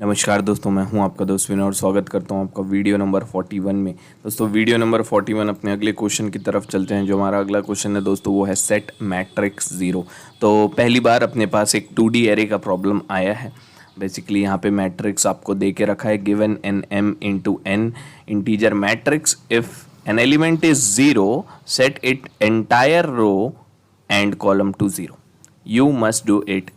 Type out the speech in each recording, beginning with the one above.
नमस्कार दोस्तों, मैं हूं आपका दोस्त विनय और स्वागत करता हूं आपका वीडियो नंबर 41 में। दोस्तों वीडियो नंबर 41 अपने अगले क्वेश्चन की तरफ चलते हैं। जो हमारा अगला क्वेश्चन है दोस्तों वो है सेट मैट्रिक्स ज़ीरो। तो पहली बार अपने पास एक 2D एरे का प्रॉब्लम आया है। बेसिकली यहाँ पे मैट्रिक्स आपको दे के रखा है given an M into N integer matrix if an element is zero set it entire row and column to zero, you must do it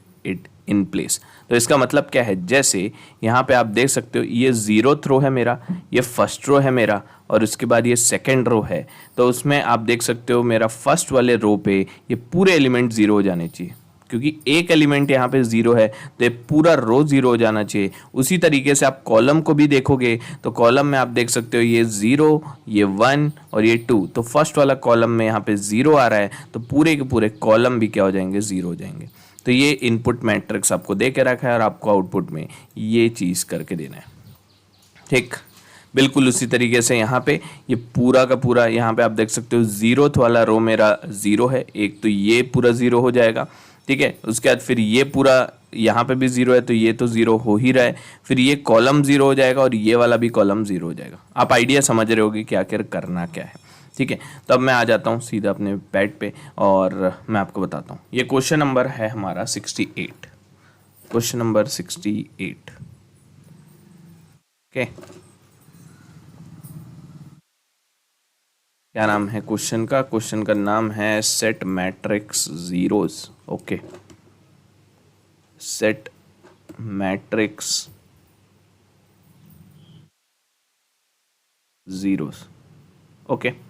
in place. तो इसका मतलब क्या है, जैसे यहाँ पे आप देख सकते हो ये ज़ीरोथ रो है मेरा, ये फर्स्ट रो है मेरा और उसके बाद ये सेकंड रो है। तो उसमें आप देख सकते हो मेरा फर्स्ट वाले रो पे ये पूरे एलिमेंट ज़ीरो हो जाने चाहिए, क्योंकि एक एलिमेंट यहाँ पे ज़ीरो है तो ये पूरा रो ज़ीरो हो जाना चाहिए। उसी तरीके से आप कॉलम को भी देखोगे तो कॉलम में आप देख सकते हो ये ज़ीरो, ये वन और ये टू। तो फर्स्ट वाला कॉलम में यहाँ पे ज़ीरो आ रहा है तो पूरे के पूरे कॉलम भी क्या हो जाएंगे, ज़ीरो हो जाएंगे। तो ये इनपुट मैट्रिक्स आपको दे के रखा है और आपको आउटपुट में ये चीज़ करके देना है। ठीक, बिल्कुल उसी तरीके से यहाँ पे ये पूरा का पूरा यहाँ पे आप देख सकते हो ज़ीरोथ वाला रो मेरा ज़ीरो है, एक तो ये पूरा ज़ीरो हो जाएगा। ठीक है, उसके बाद फिर ये पूरा यहाँ पे भी ज़ीरो है तो ये तो ज़ीरो हो ही रहा है, फिर ये कॉलम ज़ीरो हो जाएगा और ये वाला भी कॉलम ज़ीरो हो जाएगा। आप आइडिया समझ रहे होगे कि आखिर करना क्या है। ठीक है, तो अब मैं आ जाता हूँ सीधा अपने पैड पे और मैं आपको बताता हूँ। ये क्वेश्चन नंबर है हमारा 68, क्वेश्चन नंबर 68। ओके, क्या नाम है क्वेश्चन का? क्वेश्चन का नाम है set matrix zeros. Okay, set matrix zeros. Okay,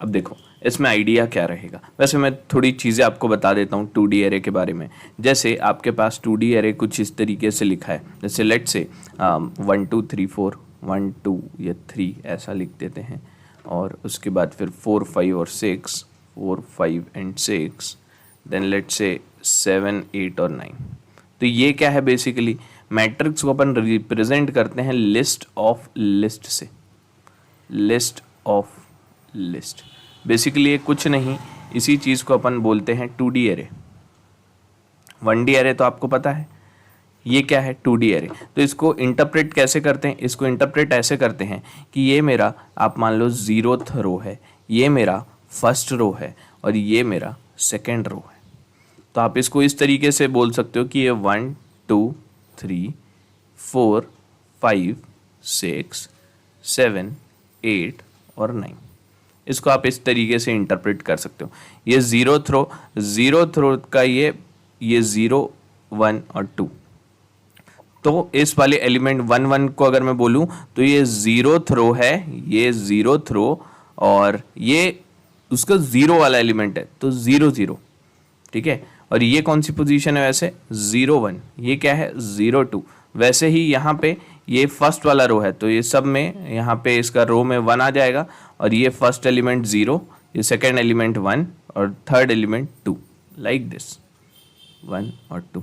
अब देखो इसमें आइडिया क्या रहेगा। वैसे मैं थोड़ी चीज़ें आपको बता देता हूँ 2D एरे के बारे में। जैसे आपके पास 2D एरे कुछ इस तरीके से लिखा है, जैसे लेट से 1 2 3 4 1 2 या 3 ऐसा लिख देते हैं और उसके बाद फिर 4 5 और 6, 4 5 एंड 6, देन लेट से 7 8 और 9। तो ये क्या है, बेसिकली मैट्रिक्स को अपन रिप्रेजेंट करते हैं लिस्ट ऑफ लिस्ट से, लिस्ट ऑफ लिस्ट। बेसिकली ये कुछ नहीं, इसी चीज़ को अपन बोलते हैं 2D एरे। 1D एरे तो आपको पता है, ये क्या है 2D एरे। तो इसको इंटरप्रेट कैसे करते हैं? इसको इंटरप्रेट ऐसे करते हैं कि ये मेरा आप मान लो ज़ीरोथ रो है, ये मेरा फर्स्ट रो है और ये मेरा सेकेंड रो है। तो आप इसको इस तरीके से बोल सकते हो कि ये 1 2 3 4 5 6 7 8 और 9। इसको आप इस तरीके से इंटरप्रेट कर सकते हो। ये ज़ीरो थ्रो का ये 0 1 और 2। तो इस वाले एलिमेंट 1 1 को अगर मैं बोलूं तो ये ज़ीरो थ्रो है, ये ज़ीरो थ्रो और ये उसका ज़ीरो वाला एलिमेंट है तो 0 0। ठीक है, और ये कौन सी पोजीशन है वैसे? 0 1। ये क्या है? 0 2। वैसे ही यहाँ पे ये फर्स्ट वाला रो है तो ये सब में यहाँ पे इसका रो में 1 आ जाएगा और ये फर्स्ट एलिमेंट 0, ये सेकेंड एलिमेंट 1 और थर्ड एलिमेंट 2, लाइक दिस 1 और 2।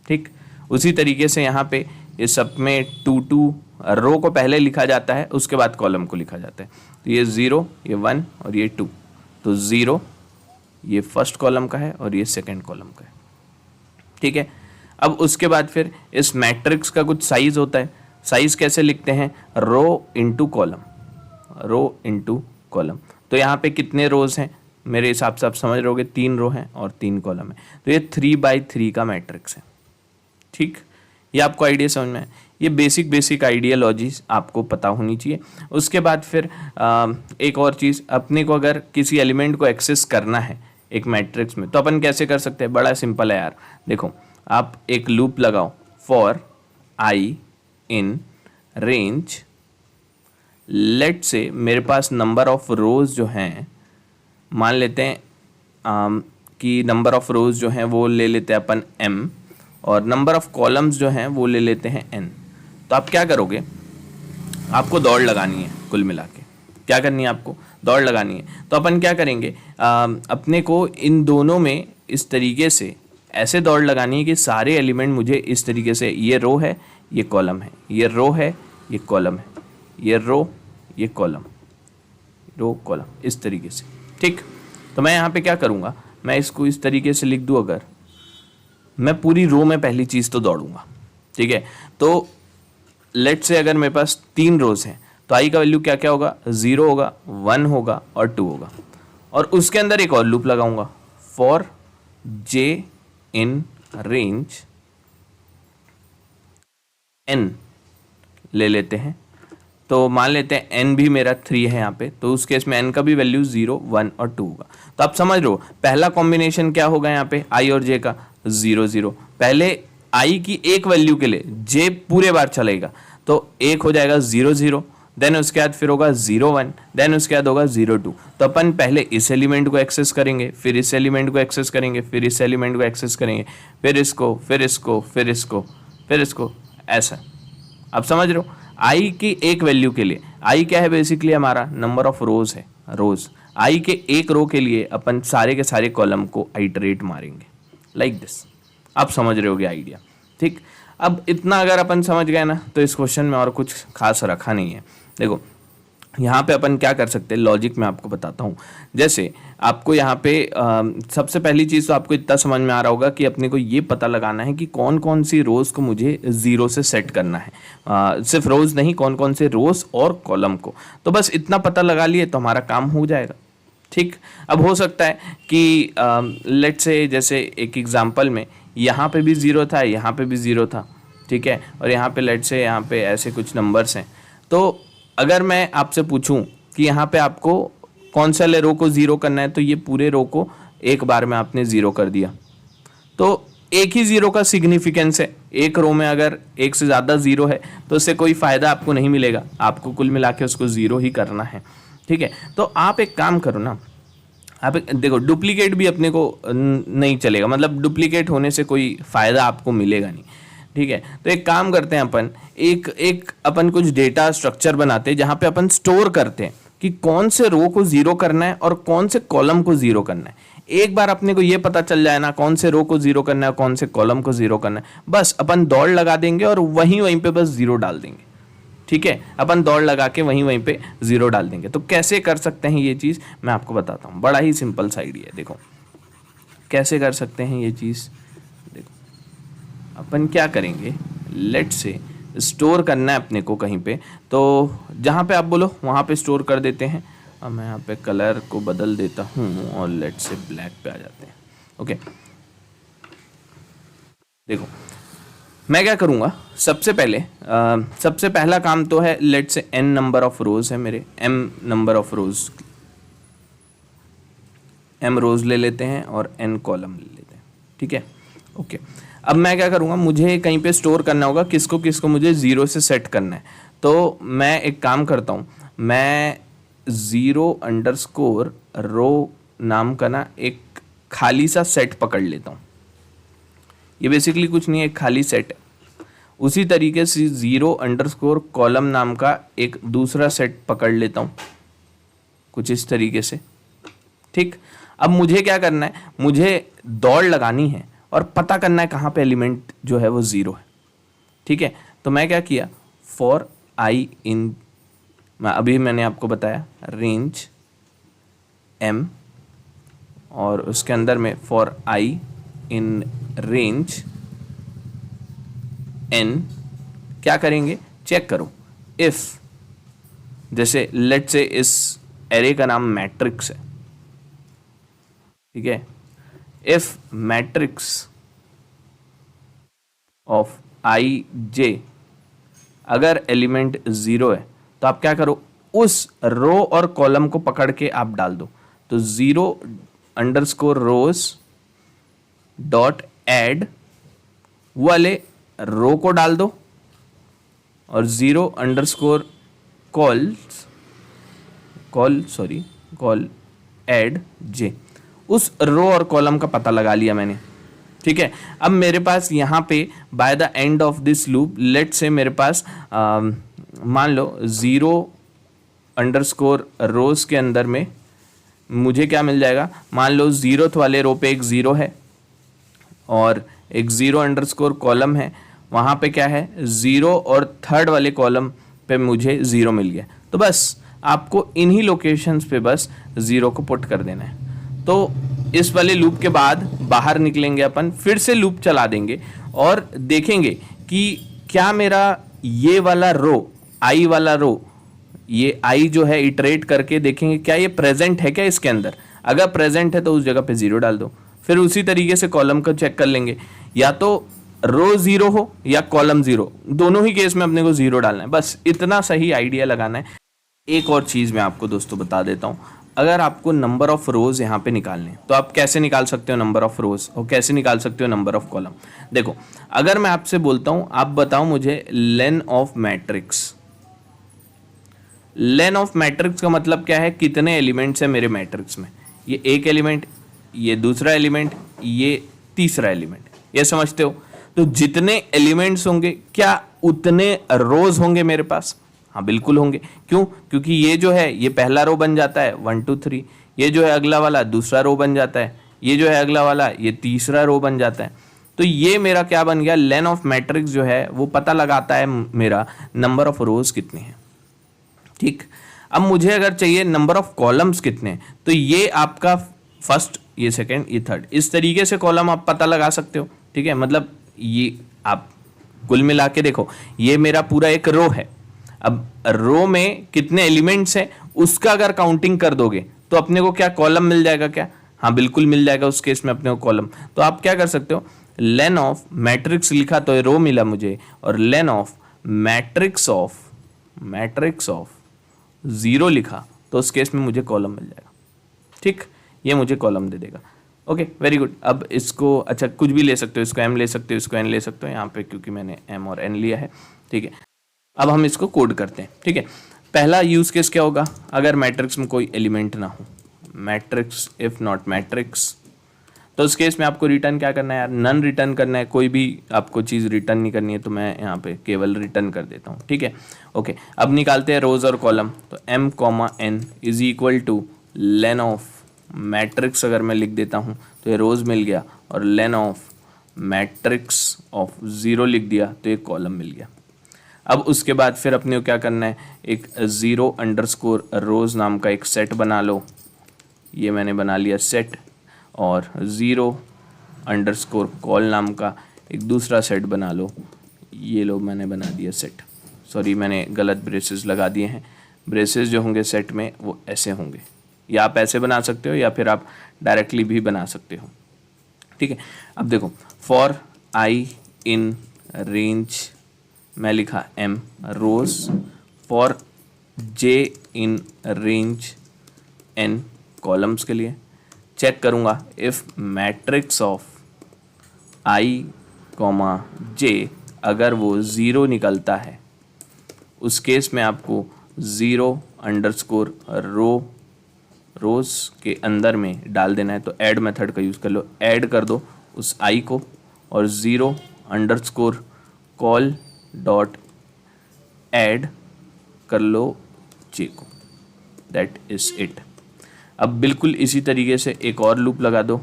ठीक, उसी तरीके से यहाँ पे ये सब में 2 2 रो को पहले लिखा जाता है, उसके बाद कॉलम को लिखा जाता है। तो ये 0, ये 1 और ये 2। तो 0 ये फर्स्ट कॉलम का है और ये सेकंड कॉलम का है। ठीक है, अब उसके बाद फिर इस मैट्रिक्स का कुछ साइज होता है। साइज कैसे लिखते हैं? Rho into column, rho into column. तो यहाँ पे कितने रोज हैं मेरे हिसाब से आप समझ रहोगे, 3 रो हैं और 3 कॉलम है। तो ये 3x3 का मैट्रिक्स है। ठीक, ये आपको आइडिया समझ में है। ये बेसिक आइडियोलॉजीज आपको पता होनी चाहिए। उसके बाद फिर एक और चीज़, अपने को अगर किसी एलिमेंट को एक्सेस करना है एक मैट्रिक्स में तो अपन कैसे कर सकते हैं? बड़ा सिंपल है यार। देखो, आप एक लूप लगाओ, for I in range, let say मेरे पास नंबर ऑफ रोज जो हैं, मान लेते हैं कि नंबर ऑफ रोज जो हैं वो ले लेते हैं अपन m और नंबर ऑफ कॉलम्स जो हैं वो ले लेते हैं n। तो आप क्या करोगे? आपको दौड़ लगानी है, कुल मिला के क्या करनी है? आपको दौड़ लगानी है। तो अपन क्या करेंगे, अपने को इन दोनों में इस तरीके से ऐसे दौड़ लगानी है कि सारे एलिमेंट मुझे इस तरीके से, ये रो है, ये कॉलम है, ये रो है, ये कॉलम है, ये रो, ये कॉलम, रो कॉलम, इस तरीके से। ठीक, तो मैं यहाँ पे क्या करूँगा, मैं इसको इस तरीके से लिख दूँ। अगर मैं पूरी रो में पहली चीज़ तो दौड़ूंगा, ठीक है। तो लेट से अगर मेरे पास 3 रोज हैं तो आई का वैल्यू क्या क्या होगा, 0 होगा, 1 होगा और 2 होगा। और उसके अंदर एक और लूप लगाऊंगा, for j in range n ले लेते हैं। तो मान लेते हैं n भी मेरा 3 है यहाँ पे, तो उस केस में n का भी वैल्यू 0, 1 और 2 होगा। तो आप समझ लो पहला कॉम्बिनेशन क्या होगा यहाँ पे i और j का, 0 0। पहले i की एक वैल्यू के लिए j पूरे बार चलेगा, तो एक हो जाएगा 0 0, देन उसके बाद फिर होगा 0 1, देन उसके बाद होगा 0 2। तो अपन पहले इस एलिमेंट को एक्सेस करेंगे, फिर इस एलिमेंट को एक्सेस करेंगे, फिर इस एलिमेंट को एक्सेस करेंगे, फिर इसको, फिर इसको, फिर इसको, फिर इसको, ऐसा। आप समझ रहे हो, आई की एक वैल्यू के लिए, आई क्या है बेसिकली हमारा नंबर ऑफ रोज है, रोज। आई के एक रो के लिए अपन सारे के सारे कॉलम को आइटरेट मारेंगे लाइक दिस। आप समझ रहे होगे आइडिया, ठीक। अब इतना अगर अपन समझ गए ना, तो इस क्वेश्चन में और कुछ खास रखा नहीं है। देखो यहाँ पे अपन क्या कर सकते हैं, लॉजिक में आपको बताता हूँ। जैसे आपको यहाँ पे सबसे पहली चीज़ तो आपको इतना समझ में आ रहा होगा कि अपने को ये पता लगाना है कि कौन कौन सी रोज़ को मुझे 0 से सेट करना है। सिर्फ रोज़ नहीं, कौन कौन से रोज़ और कॉलम को। तो बस इतना पता लगा लिए तो हमारा काम हो जाएगा, ठीक। अब हो सकता है कि लेट्स से जैसे एक एग्जाम्पल में यहाँ पे भी 0 था, यहाँ पे भी 0 था, ठीक है, और यहाँ पे लेट्स से यहाँ पे ऐसे कुछ नंबर्स हैं। तो अगर मैं आपसे पूछूं कि यहाँ पे आपको कौन सा रो को 0 करना है, तो ये पूरे रो को एक बार में आपने 0 कर दिया। तो एक ही 0 का सिग्निफिकेंस है, एक रो में अगर एक से ज़्यादा 0 है तो उससे कोई फ़ायदा आपको नहीं मिलेगा, आपको कुल मिला के उसको 0 ही करना है, ठीक है। तो आप एक काम करो ना, आप देखो डुप्लीकेट भी अपने को नहीं चलेगा, मतलब डुप्लीकेट होने से कोई फ़ायदा आपको मिलेगा नहीं, ठीक है। तो एक काम करते हैं अपन, एक अपन कुछ डेटा स्ट्रक्चर बनाते हैं जहाँ पे अपन स्टोर करते हैं कि कौन से रो को 0 करना है और कौन से कॉलम को 0 करना है। एक बार अपने को ये पता चल जाए ना कौन से रो को 0 करना है, कौन से कॉलम को 0 करना है, बस अपन दौड़ लगा देंगे और वहीं पे बस 0 डाल देंगे, ठीक है। अपन दौड़ लगा के वहीं पे 0 डाल देंगे। तो कैसे कर सकते हैं ये चीज़, मैं आपको बताता हूँ। बड़ा ही सिंपल सा आइडिया है, देखो कैसे कर सकते हैं ये चीज़। देखो अपन क्या करेंगे, लेट से स्टोर करना है अपने को कहीं पे, तो जहाँ पे आप बोलो वहाँ पे स्टोर कर देते हैं। अब मैं यहाँ पे कलर को बदल देता हूँ और लेट से ब्लैक पे आ जाते हैं, ओके। देखो मैं क्या करूँगा, सबसे सबसे पहला काम तो है, लेट से n नंबर ऑफ रोज है मेरे, m number of rose, m रोज ले लेते हैं और n कॉलम ले लेते हैं, ठीक है, ओके। अब मैं क्या करूँगा, मुझे कहीं पे स्टोर करना होगा, किसको किसको मुझे 0 से सेट करना है। तो मैं एक काम करता हूँ, मैं 0_ रो नाम का ना एक खाली सा सेट पकड़ लेता हूँ। ये बेसिकली कुछ नहीं है, एक खाली सेट है। उसी तरीके से 0_ कॉलम नाम का एक दूसरा सेट पकड़ लेता हूँ, कुछ इस तरीके से, ठीक। अब मुझे क्या करना है, मुझे दौड़ लगानी है और पता करना है कहाँ पे एलिमेंट जो है वो 0 है, ठीक है। तो मैं क्या किया, फॉर आई इन, अभी मैंने आपको बताया रेंज m, और उसके अंदर में for I in range n, क्या करेंगे, चेक करो इफ, जैसे लेट से इस एरे का नाम मैट्रिक्स है, ठीक है। इफ मैट्रिक्स ऑफ आई जे, अगर एलिमेंट 0 है तो आप क्या करो, उस रो और कॉलम को पकड़ के आप डाल दो। तो 0_ रोज डॉट एड वाले रो को डाल दो और 0_ कॉल एड जे, उस रो और कॉलम का पता लगा लिया मैंने, ठीक है। अब मेरे पास यहाँ पे by the end of this loop, let say मेरे पास मान लो 0_ रोज के अंदर में मुझे क्या मिल जाएगा, मान लो 0th वाले रो पे एक 0 है और एक 0_ कॉलम है, वहाँ पे क्या है 0 और 3rd वाले कॉलम पे मुझे 0 मिल गया। तो बस आपको इन्हीं लोकेशंस पे बस 0 को पुट कर देना है। तो इस वाले लूप के बाद बाहर निकलेंगे अपन, फिर से लूप चला देंगे और देखेंगे कि क्या मेरा ये वाला रो, आई वाला रो, ये आई जो है इटरेट करके देखेंगे क्या ये प्रेजेंट है क्या इसके अंदर। अगर प्रेजेंट है तो उस जगह पे जीरो डाल दो। फिर उसी तरीके से कॉलम को चेक कर लेंगे, या तो रो जीरो हो या कॉलम जीरो, दोनों ही केस में अपने को जीरो डालना है। बस इतना सही आइडिया लगाना है। एक और चीज़ मैं आपको दोस्तों बता देता हूँ, अगर आपको नंबर ऑफ रोज यहाँ पे निकालने तो आप कैसे निकाल सकते हो नंबर ऑफ रोज, और कैसे निकाल सकते हो नंबर ऑफ कॉलम। देखो, अगर मैं आपसे बोलता हूँ आप बताओ मुझे lane of matrix, lane of matrix का मतलब क्या है, कितने एलिमेंट्स है मेरे मैट्रिक्स में। ये एक एलिमेंट, ये दूसरा एलिमेंट, ये तीसरा एलिमेंट, ये समझते हो। तो जितने एलिमेंट्स होंगे क्या उतने रोज होंगे मेरे पास। हाँ बिल्कुल होंगे। क्यों? क्योंकि ये जो है ये पहला रो बन जाता है 1 2 3, ये जो है अगला वाला दूसरा रो बन जाता है, ये जो है अगला वाला ये तीसरा रो बन जाता है। तो ये मेरा क्या बन गया, लेन ऑफ मैट्रिक्स जो है वो पता लगाता है मेरा नंबर ऑफ रोज कितने हैं। ठीक, अब मुझे अगर चाहिए नंबर ऑफ कॉलम्स कितने हैं, तो ये आपका फर्स्ट, ये सेकंड, ये थर्ड, इस तरीके से कॉलम आप पता लगा सकते हो। ठीक है, मतलब ये आप कुल मिला के देखो, ये मेरा पूरा एक रो है। अब रो में कितने एलिमेंट्स हैं उसका अगर काउंटिंग कर दोगे तो अपने को क्या कॉलम मिल जाएगा क्या। हाँ बिल्कुल मिल जाएगा, उस केस में अपने को कॉलम। तो आप क्या कर सकते हो, लेन ऑफ मैट्रिक्स लिखा तो रो मिला मुझे, और लेन ऑफ मैट्रिक्स ऑफ जीरो लिखा तो उस केस में मुझे कॉलम मिल जाएगा। ठीक, ये मुझे कॉलम दे देगा। Okay, very good. अब इसको अच्छा कुछ भी ले सकते हो, इसको एम ले सकते हो, इसको एन ले सकते हो, यहाँ पे क्योंकि मैंने एम और एन लिया है। ठीक है, अब हम इसको कोड करते हैं। ठीक है, पहला यूज केस क्या होगा, अगर मैट्रिक्स में कोई एलिमेंट ना हो, मैट्रिक्स इफ नॉट मैट्रिक्स, तो उस केस में आपको रिटर्न क्या करना है यार, नन रिटर्न करना है। कोई भी आपको चीज़ रिटर्न नहीं करनी है, तो मैं यहाँ पे केवल रिटर्न कर देता हूँ। ठीक है, ओके। अब निकालते हैं रोज और कॉलम। तो m comma N is equal to len of matrix, अगर मैं लिख देता हूँ तो ये रोज मिल गया, और लेन ऑफ मैट्रिक्स ऑफ जीरो लिख दिया तो ये कॉलम मिल गया। अब उसके बाद फिर अपने को क्या करना है, एक जीरो अंडरस्कोर रोज नाम का एक सेट बना लो। ये मैंने बना लिया सेट, और ज़ीरो अंडरस्कोर कॉल नाम का एक दूसरा सेट बना लो। ये लो मैंने बना दिया सेट। सॉरी, मैंने गलत ब्रेसेस लगा दिए हैं। ब्रेसेस जो होंगे सेट में वो ऐसे होंगे, या आप ऐसे बना सकते हो या फिर आप डायरेक्टली भी बना सकते हो। ठीक है, अब देखो, फॉर आई इन रेंज मैं लिखा m rows, for j in range n columns के लिए चेक करूंगा if matrix of i comma j अगर वो ज़ीरो निकलता है, उस केस में आपको ज़ीरो अंडरस्कोर रोज के अंदर में डाल देना है। तो ऐड मेथड का यूज़ कर लो, ऐड कर दो उस i को, और zero underscore call dot add कर लो j को। That is it. अब बिल्कुल इसी तरीके से एक और लूप लगा दो।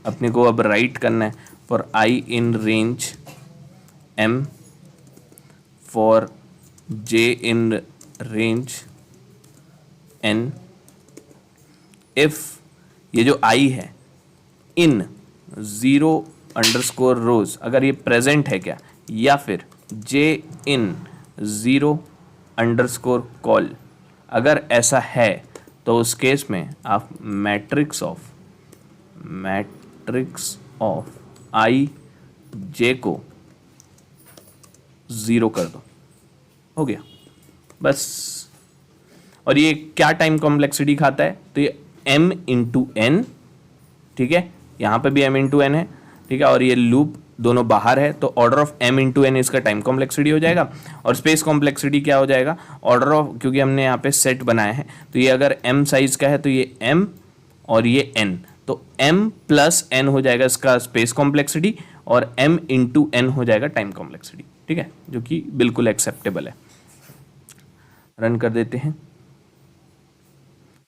अपने को अब राइट करना है for I in range m, for j in range n, if ये जो i है इन ज़ीरो अंडरस्कोर रोज अगर ये प्रेजेंट है क्या, या फिर j इन ज़ीरो अंडरस्कोर कॉल अगर ऐसा है, तो उस केस में आप मैट्रिक्स ऑफ आई जे को ज़ीरो कर दो, हो गया बस। और ये क्या टाइम कॉम्प्लेक्सिटी खाता है, तो ये m इंटू एन। ठीक है, यहाँ पे भी m इंटू एन है। ठीक है, और ये लूप दोनों बाहर है, तो order of m into N इसका टाइम कॉम्प्लेक्सिटी हो जाएगा। और स्पेस कॉम्प्लेक्सिटी क्या हो जाएगा, ऑर्डर ऑफ, क्योंकि हमने यहाँ पे सेट बनाया है, तो ये अगर m साइज का है तो ये m और ये n, तो m प्लस n हो जाएगा इसका स्पेस कॉम्प्लेक्सिटी, और m इंटू n हो जाएगा टाइम कॉम्प्लेक्सिटी। ठीक है, जो कि बिल्कुल एक्सेप्टेबल है। रन कर देते हैं।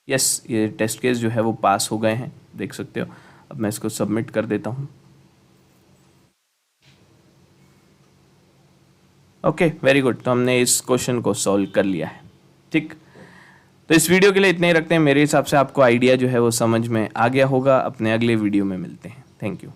यस, ये टेस्ट केस जो है वो पास हो गए हैं, देख सकते हो। अब मैं इसको सबमिट कर देता हूँ। Okay, very good. तो हमने इस क्वेश्चन को सॉल्व कर लिया है। ठीक, तो इस वीडियो के लिए इतना ही रखते हैं। मेरे हिसाब से आपको आइडिया जो है वो समझ में आ गया होगा। अपने अगले वीडियो में मिलते हैं। Thank you.